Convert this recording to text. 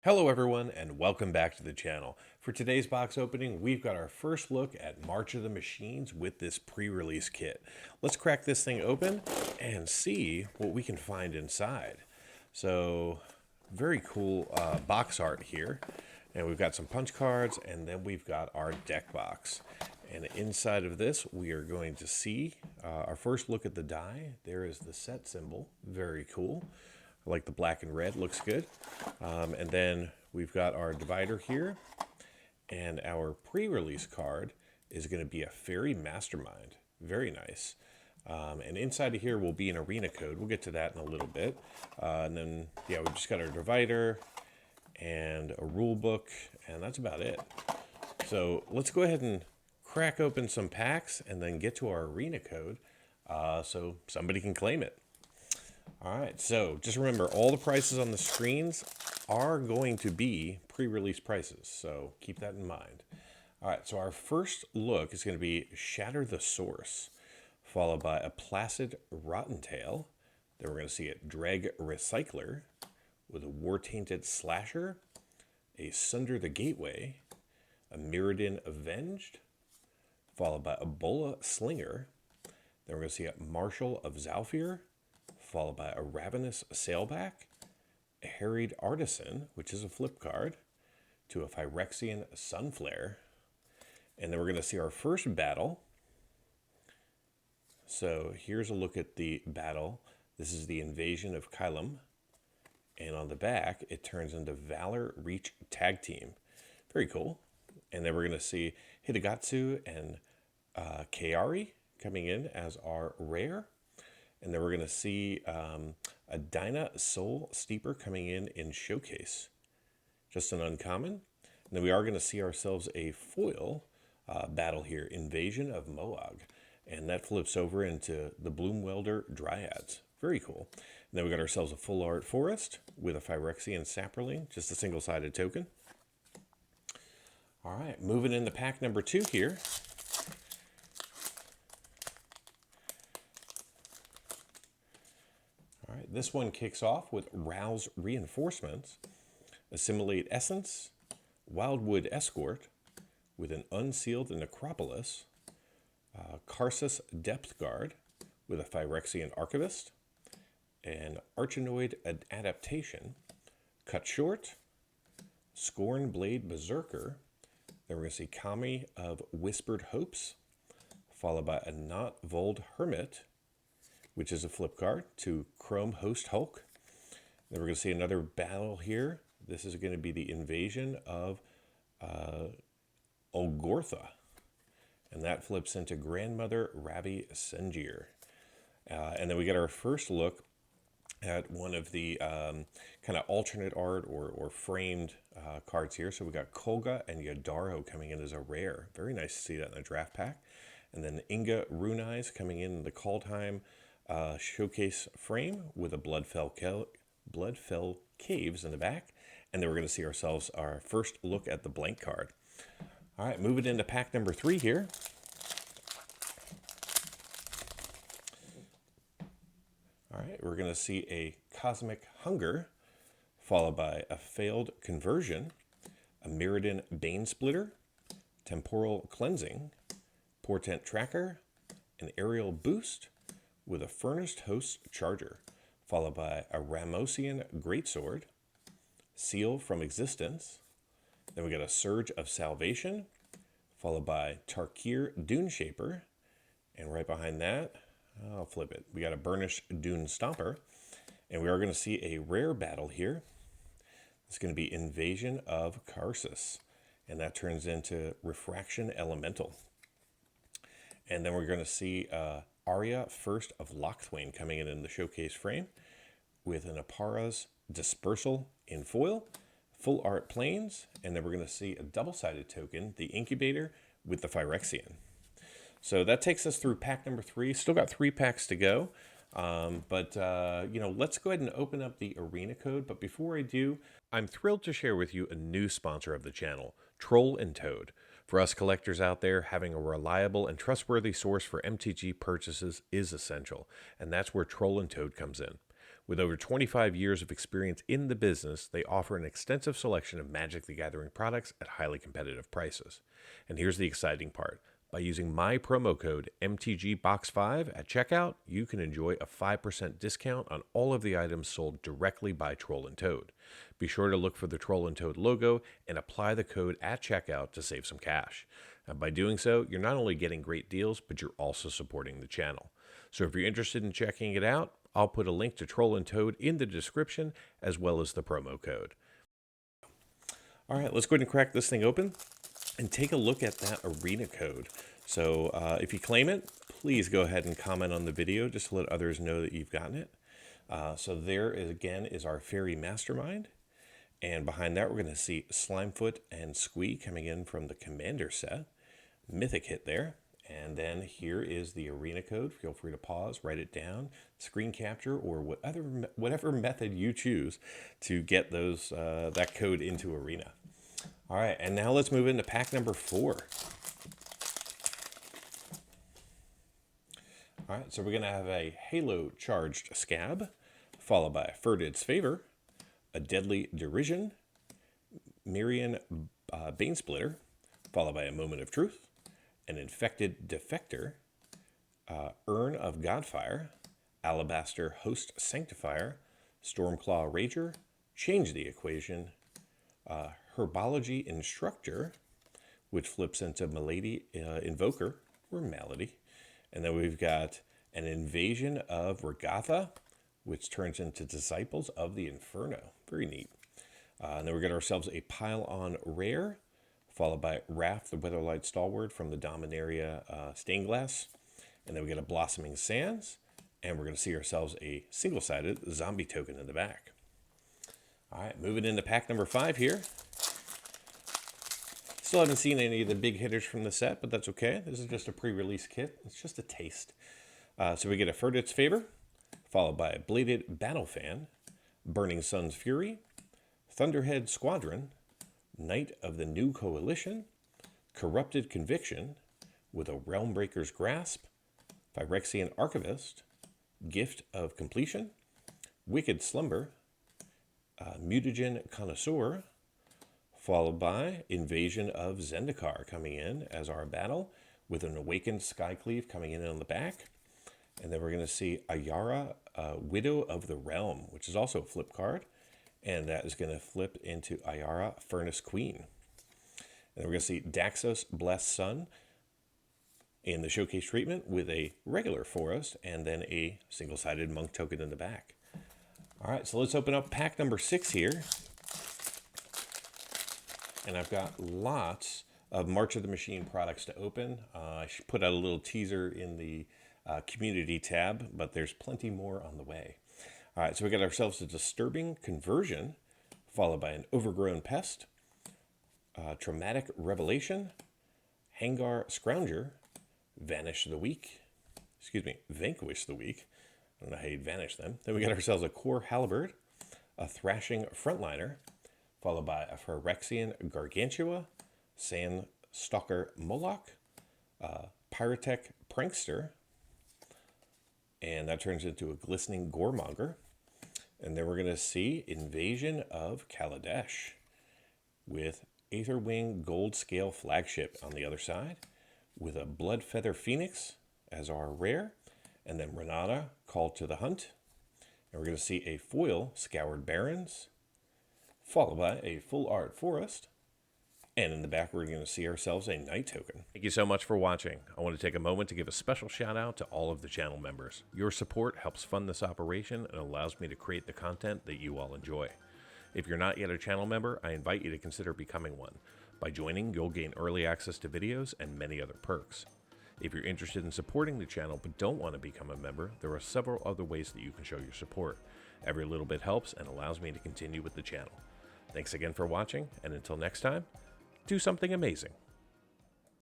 Hello everyone and welcome back to the channel. For today's box opening, we've got our first look at March of the Machines with this pre-release kit. Let's crack this thing open and see what we can find inside. So, very cool box art here. And we've got some punch cards and then we've got our deck box. And inside of this, we are going to see our first look at the die. There is the set symbol, very cool. I like the black and red, looks good. And then we've got our divider here. And our pre-release card is going to be a Fairy Mastermind. Very nice. And inside of here will be an arena code. We'll get to that in a little bit. And then, yeah, we've just got our divider and a rule book. And that's about it. So let's go ahead and crack open some packs and then get to our arena code so somebody can claim it. All right, so just remember, all the prices on the screens are going to be pre-release prices, so keep that in mind. All right, so our first look is going to be Shatter the Source, followed by a Placid Rottentail. Then we're going to see a Dreg Recycler with a War-Tainted Slasher, a Sunder the Gateway, a Mirrodin Avenged, followed by a Bola Slinger. Then we're going to see a Marshal of Zalfir, followed by a Ravenous Sailback, a Harried Artisan, which is a flip card, to a Phyrexian Sunflare. And then we're going to see our first battle. So here's a look at the battle. This is the Invasion of Kylum. And on the back, it turns into Valor Reach Tag Team. Very cool. And then we're going to see Hitagatsu and Kairi coming in as our rare. And then we're going to see a Dyna Soul Steeper coming in Showcase. Just an uncommon. And then we are going to see ourselves a foil battle here, Invasion of Moog. And that flips over into the Bloomwelder Dryads. Very cool. And then we got ourselves a Full Art Forest with a Phyrexian Saproling, just a single-sided token. All right, moving into pack number 2 here. All right, this one kicks off with Rouse Reinforcements, Assimilate Essence, Wildwood Escort with an Unsealed Necropolis, Karsus Depth Guard with a Phyrexian Archivist, and Archinoid Adaptation, Cut Short, Scorn Blade Berserker. Then we're going to see Kami of Whispered Hopes, followed by a Not Vold Hermit, which is a flip card, to Chrome Host Hulk. Then we're going to see another battle here. This is going to be the Invasion of Olgortha. And that flips into Grandmother Ravi Senjir. And then we get our first look at one of the kind of alternate art or framed cards here. So we got Kolga and Yadaro coming in as a rare. Very nice to see that in a draft pack. And then Inga Runeyes coming in the Kaldheim Showcase frame with a Bloodfell Caves in the back. And then we're going to see ourselves our first look at the blank card. All right, moving into pack number 3 here. All right, we're going to see a Cosmic Hunger, followed by a Failed Conversion, a Mirrodin Bane Splitter, Temporal Cleansing, Portent Tracker, an Aerial Boost, with a Furnace Host Charger, followed by a Ramosian Greatsword, Seal from Existence. Then we got a Surge of Salvation, followed by Tarkir Dune Shaper, and right behind that, I'll flip it. We got a Burnished Dune Stomper, and we are going to see a rare battle here. It's going to be Invasion of Karsus, and that turns into Refraction Elemental. And then we're going to see Arya First of Lochthwain coming in the showcase frame with an Apara's Dispersal in foil, Full Art Planes, and then we're going to see a double-sided token, the Incubator with the Phyrexian. So that takes us through pack number 3. Still got 3 packs to go. Let's go ahead and open up the arena code. But before I do, I'm thrilled to share with you a new sponsor of the channel, Troll and Toad. For us collectors out there, having a reliable and trustworthy source for MTG purchases is essential, and that's where Troll and Toad comes in. With over 25 years of experience in the business, they offer an extensive selection of Magic the Gathering products at highly competitive prices. And here's the exciting part. By using my promo code MTGBox5 at checkout, you can enjoy a 5% discount on all of the items sold directly by Troll and Toad. Be sure to look for the Troll and Toad logo and apply the code at checkout to save some cash. And by doing so, you're not only getting great deals, but you're also supporting the channel. So if you're interested in checking it out, I'll put a link to Troll and Toad in the description as well as the promo code. All right, let's go ahead and crack this thing open and take a look at that arena code. So if you claim it, please go ahead and comment on the video just to let others know that you've gotten it. So there is, again, is our Fairy Mastermind. And behind that, we're going to see Slimefoot and Squee coming in from the Commander set. Mythic hit there. And then here is the arena code. Feel free to pause, write it down, screen capture, or whatever method you choose to get those that code into arena. All right, and now let's move into pack number 4. All right, so we're going to have a Halo Charged Scab, followed by Ferdid's Favor, a Deadly Derision, Mirian Banesplitter, followed by a Moment of Truth, an Infected Defector, Urn of Godfire, Alabaster Host Sanctifier, Stormclaw Rager, Change the Equation, Herbology Instructor, which flips into Malady Invoker, or Malady. And then we've got an Invasion of Regatha, which turns into Disciples of the Inferno. Very neat. And then we get ourselves a Pile on Rare, followed by Wrath, the Weatherlight Stalwart from the Dominaria Stained Glass. And then we get a Blossoming Sands, and we're going to see ourselves a single-sided zombie token in the back. All right, moving into pack number 5 here. Still haven't seen any of the big hitters from the set, but that's okay. This is just a pre-release kit. It's just a taste. So we get a Ferdit's Favor, followed by a Bladed Battlefan, Burning Sun's Fury, Thunderhead Squadron, Knight of the New Coalition, Corrupted Conviction, with a Realmbreaker's Grasp, Phyrexian Archivist, Gift of Completion, Wicked Slumber, Mutagen Connoisseur, followed by Invasion of Zendikar coming in as our battle, with an Awakened Skycleave coming in on the back. And then we're going to see Ayara, Widow of the Realm, which is also a flip card. And that is going to flip into Ayara, Furnace Queen. And then we're going to see Daxos, Blessed Sun in the showcase treatment with a regular forest and then a single-sided monk token in the back. All right, so let's open up pack number 6 here. And I've got lots of March of the Machine products to open. I should put out a little teaser in the community tab, but there's plenty more on the way. All right, so we got ourselves a Disturbing Conversion, followed by an Overgrown Pest, Traumatic Revelation, Hangar Scrounger, Vanquish the Weak. I don't know how you'd vanish them. Then we got ourselves a Core Halberd, a Thrashing Frontliner, followed by a Phyrexian Gargantua, Sandstalker Moloch, Pyrotech Prankster, and that turns into a Glistening Goremonger. And then we're going to see Invasion of Kaladesh with Aetherwing Gold Scale Flagship on the other side, with a Bloodfeather Phoenix as our rare, and then Renata, Call to the Hunt. And we're going to see a foil Scoured Barrens, followed by a Full Art Forest. And in the back, we're going to see ourselves a Night token. Thank you so much for watching. I want to take a moment to give a special shout out to all of the channel members. Your support helps fund this operation and allows me to create the content that you all enjoy. If you're not yet a channel member, I invite you to consider becoming one. By joining, you'll gain early access to videos and many other perks. If you're interested in supporting the channel but don't want to become a member, there are several other ways that you can show your support. Every little bit helps and allows me to continue with the channel. Thanks again for watching, and until next time, do something amazing.